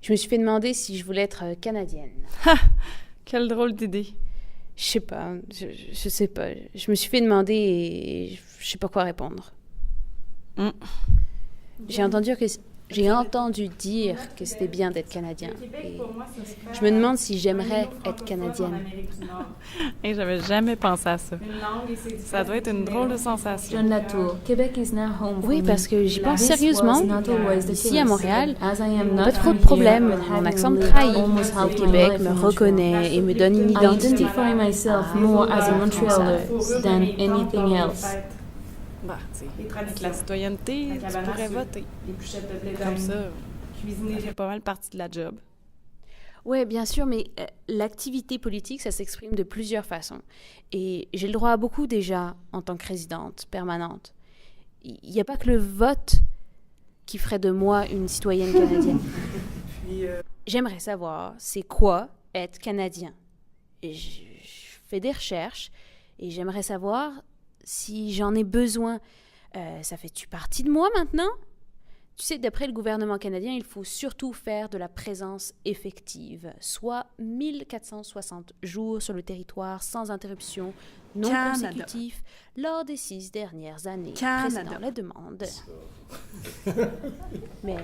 Je me suis fait demander si je voulais être canadienne. Ha! Quelle drôle d'idée. Je sais pas, je sais pas. Je me suis fait demander et je sais pas quoi répondre. Mm. J'ai entendu dire que c'était bien d'être canadien. Et je me demande si j'aimerais être canadienne. Et j'avais jamais pensé à ça. Ça doit être une drôle de sensation. John Latour, Québec is now home for Oui, me. parce que j'y pense This sérieusement. was not always the Ici case. à Montréal, As I am pas not trop de from problèmes. here, but Mon having accent me lived trahit. almost half Le my Québec life me in reconnaît et me donne une I identité. identify myself more as a Montrealer than anything else. Bah, tu sais, avec la citoyenneté, tu pourrais voter. Comme ça, ça fait pas mal partie de la job. Oui, bien sûr, mais l'activité politique, ça s'exprime de plusieurs façons. Et j'ai le droit à beaucoup déjà en tant que résidente permanente. Il n'y a pas que le vote qui ferait de moi une citoyenne canadienne. J'aimerais savoir c'est quoi être canadien. Et je fais des recherches et j'aimerais savoir si j'en ai besoin. Ça fait-tu partie de moi maintenant? Tu sais, d'après le gouvernement canadien, il faut surtout faire de la présence effective, soit 1460 jours sur le territoire sans interruption, non consécutif, lors des 6 dernières années précédant la demande. Mais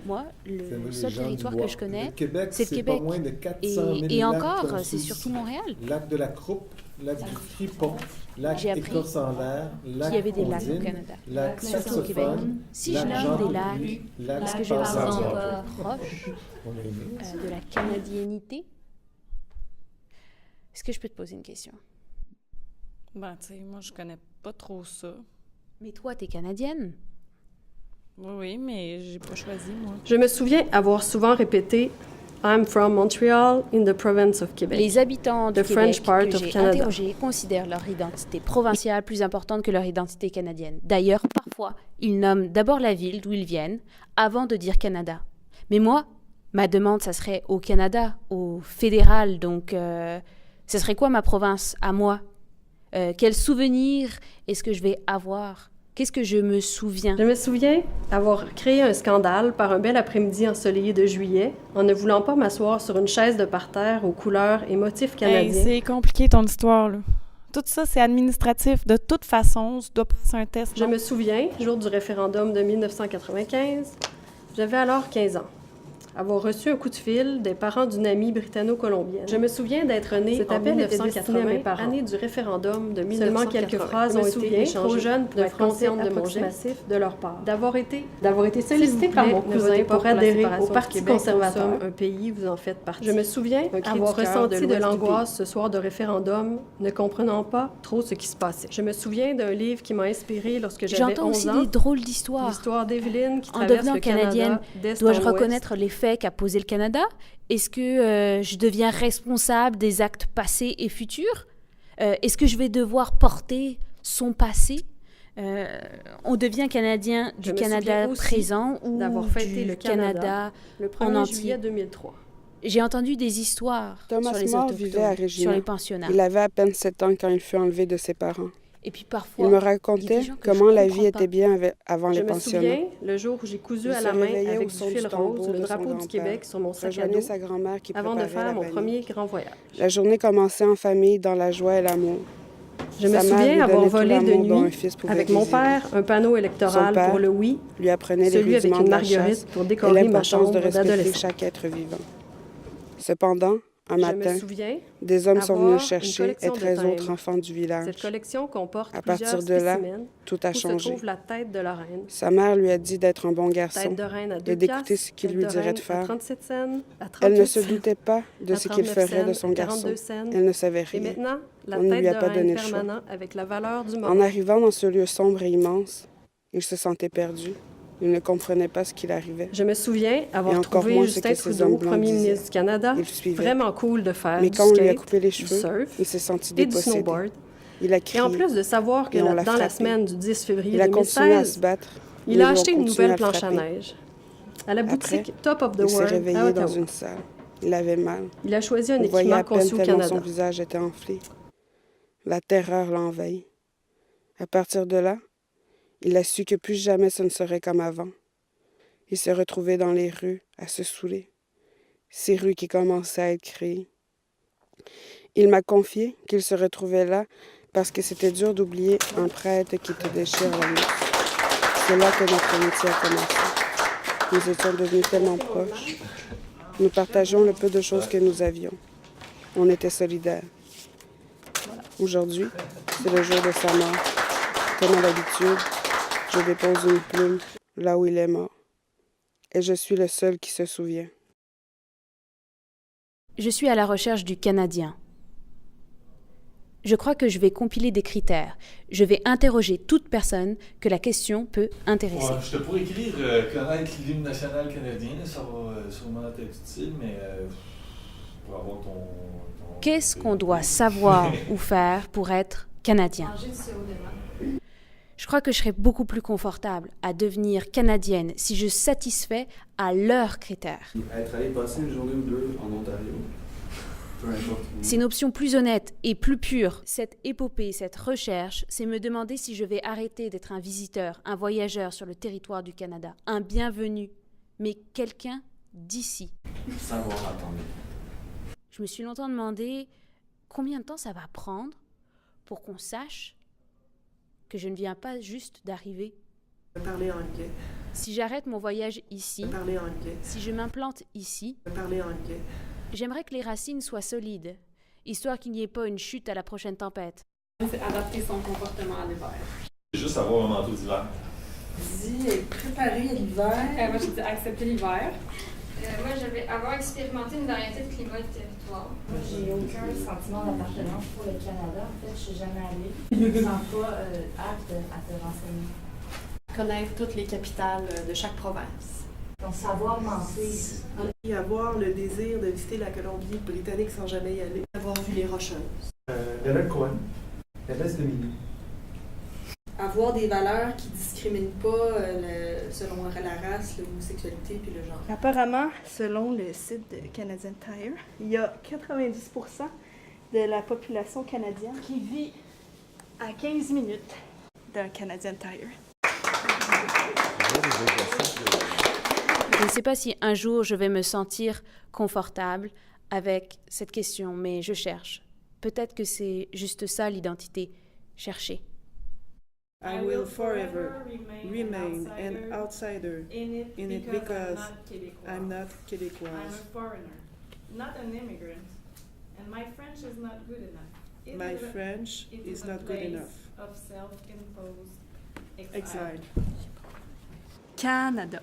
moi, le seul territoire que je connais, c'est le Québec. Pas moins de 400 000 Et lacs encore, comme c'est ceux-ci. surtout Montréal. Lac de la Croupe, lac du Fripon, lac J'ai appris Écosse en l'air, lac qu'il y avait des lacs au Ondine, Canada, lac surtout au Québec. Saxophone, Si je lac nomme Jean des lacs, Louis, lac est-ce que je vais me Passage. sentir proche On a aimé. de la canadiennité? Est-ce que je peux te poser une question? Ben, tu sais, moi, je connais pas trop ça. Mais toi, t'es canadienne? Oui, mais j'ai pas choisi, moi. Je me souviens avoir souvent répété I'm from Montreal in the province of Quebec. Les habitants du The French Québec part que of j'ai Canada. interrogés considèrent leur identité provinciale plus importante que leur identité canadienne. D'ailleurs, parfois, ils nomment d'abord la ville d'où ils viennent avant de dire Canada. Mais moi, ma demande, ça serait au Canada, au fédéral. Donc, ce serait quoi ma province à moi? Quel souvenir est-ce que je vais avoir? Qu'est-ce que je me souviens? Je me souviens avoir créé un scandale par un bel après-midi ensoleillé de juillet en ne voulant pas m'asseoir sur une chaise de parterre aux couleurs et motifs Hey, canadiens. c'est compliqué ton histoire, là. Tout ça, c'est administratif. De toute façon, tu dois passer un test. Je non? me souviens, jour du référendum de 1995, j'avais alors 15 ans, avoir reçu un coup de fil des parents d'une amie britanno-colombienne. Je me souviens d'être née Cet en appel était 1980, destiné à mes parents. année du référendum de 1980. Seulement quelques phrases ont été échangées trop jeune pour d'un être consciente français de mon approximatif geste de leur part. D'avoir été sollicité par mon cousin pour adhérer au Parti conservateur. Nous sommes un pays, vous en faites partie. Je me souviens Un cri avoir du cœur ressenti de l'ouest du l'angoisse ce soir de référendum, ne comprenant pas trop ce qui se passait. Je me souviens d'un livre qui m'a inspiré lorsque j'avais J'entends 11 aussi ans. des drôles d'histoires. L'histoire d'Evelyne qui En traverse devenant le Canada canadienne, d'est dois-je en ouest. reconnaître les faits qu'a posé le Canada? Est-ce que je deviens responsable des actes passés et futurs? Est-ce que je vais devoir porter son passé? On devient Canadien Je du me Canada souviens aussi présent ou d'avoir fêté du le Canada en le 1er entier. juillet 2003. J'ai entendu des histoires Thomas sur les More autochtones, vivait à sur Regina. les pensionnats. Il avait à peine 7 ans quand il fut enlevé de ses parents. Et puis parfois, Il me il y a racontait des gens que comment je la comprends vie pas. était bien avant Je les me pensionnats. souviens le jour où j'ai cousu Il à se la main réveillait avec au du son fil du tambour rose de le son drapeau du grand-père, Québec sur mon sac à rejoignait dos sa grand-mère qui avant de préparait faire la mon vanille. premier grand voyage. La journée commençait en famille dans la joie et l'amour. Je me Sa mère lui souviens avoir donnait tout volé de l'amour dont nuit un fils pouvait avec mon désirer. père un panneau électoral Son père pour le oui, Lui apprenait les celui avec rudiments une de la marguerite chasse pour et décorer ma l'importance chambre de respecter d'adolescent. chaque être vivant. Cependant, un Je matin, me souviens des hommes sont avoir venus une chercher et collection de 13 autres timbres. enfants du village. Cette collection comporte À plusieurs partir de là, spécimens tout a où se changé. trouve la tête de la reine. Sa mère lui a dit d'être un bon garçon Tête de reine à 2 et d'écouter piastres, ce qu'il tête lui de dirait reine de à faire. 37 cents, à 38 Elle ne se cents, doutait pas de à ce qu'il 39 ferait de cents, son à garçon. 42 cents. Elle ne savait Et rien. maintenant, la On ne tête lui a de pas reine donné le choix. permanent avec la valeur du En moment. arrivant dans ce lieu sombre et immense, il se sentait perdu. Il ne comprenait pas ce qu'il arrivait. Je me souviens Et avoir encore trouvé moins ce Justin que ces Trudeau, hommes blancs premier disaient. ministre du Canada, Il suivait. vraiment cool de faire Mais du quand on lui a skate, coupé les du cheveux, surf il s'est senti et du dépossédé. snowboard. Il a Et crié. en plus de savoir que Et on dans l'a la frappé. semaine du 10 février Il a continué à 2016, se battre. il mais a ils acheté ont une continué nouvelle à le planche à frapper. neige à la Après, boutique Top of the Il s'est World réveillé à dans Ottawa. une salle. Il avait mal. Il a choisi un On voyait équipement à peine conçu au tellement Canada. son visage était enflé. La terreur l'envahit. À partir de là, il a su que plus jamais ce ne serait comme avant. Il s'est retrouvé dans les rues, à se saouler. ces rues qui commençaient à être créées. Il m'a confié qu'il se retrouvait là parce que c'était dur d'oublier un prêtre qui te déchire la nuit. C'est là que notre amitié a commencé. Nous étions devenus tellement proches. Nous partageons le peu de choses que nous avions. On était solidaires. Aujourd'hui, c'est le jour de sa mort. Comme à l'habitude, je dépose une plume là où il est mort. Et je suis le seul qui se souvient. Je suis à la recherche du Canadien. Je crois que je vais compiler des critères. Je vais interroger toute personne que la question peut intéresser. Ouais, je te pourrais écrire connaître l'hymne national canadien, ça va sûrement être utile, mais pour avoir ton Qu'est-ce qu'on doit savoir ou faire pour être Canadien? Je crois que je serais beaucoup plus confortable à devenir Canadienne si je satisfais à leurs critères. Être allé passer une journée ou deux en Ontario. C'est une option plus honnête et plus pure. Cette épopée, cette recherche, c'est me demander si je vais arrêter d'être un visiteur, un voyageur sur le territoire du Canada, un bienvenu, mais quelqu'un d'ici. Savoir attendre. Je me suis longtemps demandé combien de temps ça va prendre pour qu'on sache que je ne viens pas juste d'arriver. Parler anglais. Si j'arrête mon voyage ici, Parler anglais. si je m'implante ici, Parler anglais. j'aimerais que les racines soient solides, histoire qu'il n'y ait pas une chute à la prochaine tempête. C'est adapter son comportement à l'hiver. Juste avoir un manteau d'hiver. Dis préparer l'hiver. Moi, je dis accepter l'hiver. Moi, je vais avoir expérimenté une variété de climats de territoire. Moi, j'ai aucun sentiment d'appartenance pour le Canada. En fait, je suis jamais allée. Je me sens pas apte à te renseigner. Connaître toutes les capitales de chaque province. Donc, savoir mentir. Et avoir le désir de visiter la Colombie-Britannique sans jamais y aller. Avoir vu les Rocheuses. Le lac Cohen, la baisse de minuit. Avoir des valeurs qui discriminent pas selon la race, l'homosexualité puis le genre. Apparemment, selon le site de Canadian Tire, il y a 90% de la population canadienne qui vit à 15 minutes d'un Canadian Tire. Je ne sais pas si un jour je vais me sentir confortable avec cette question, mais je cherche. Peut-être que c'est juste ça l'identité, chercher. I will forever remain an outsider in it because I'm not Québécoise. I'm a foreigner, not an immigrant, and my French is not good enough. My French is not good enough. Of self-imposed Exile. Canada.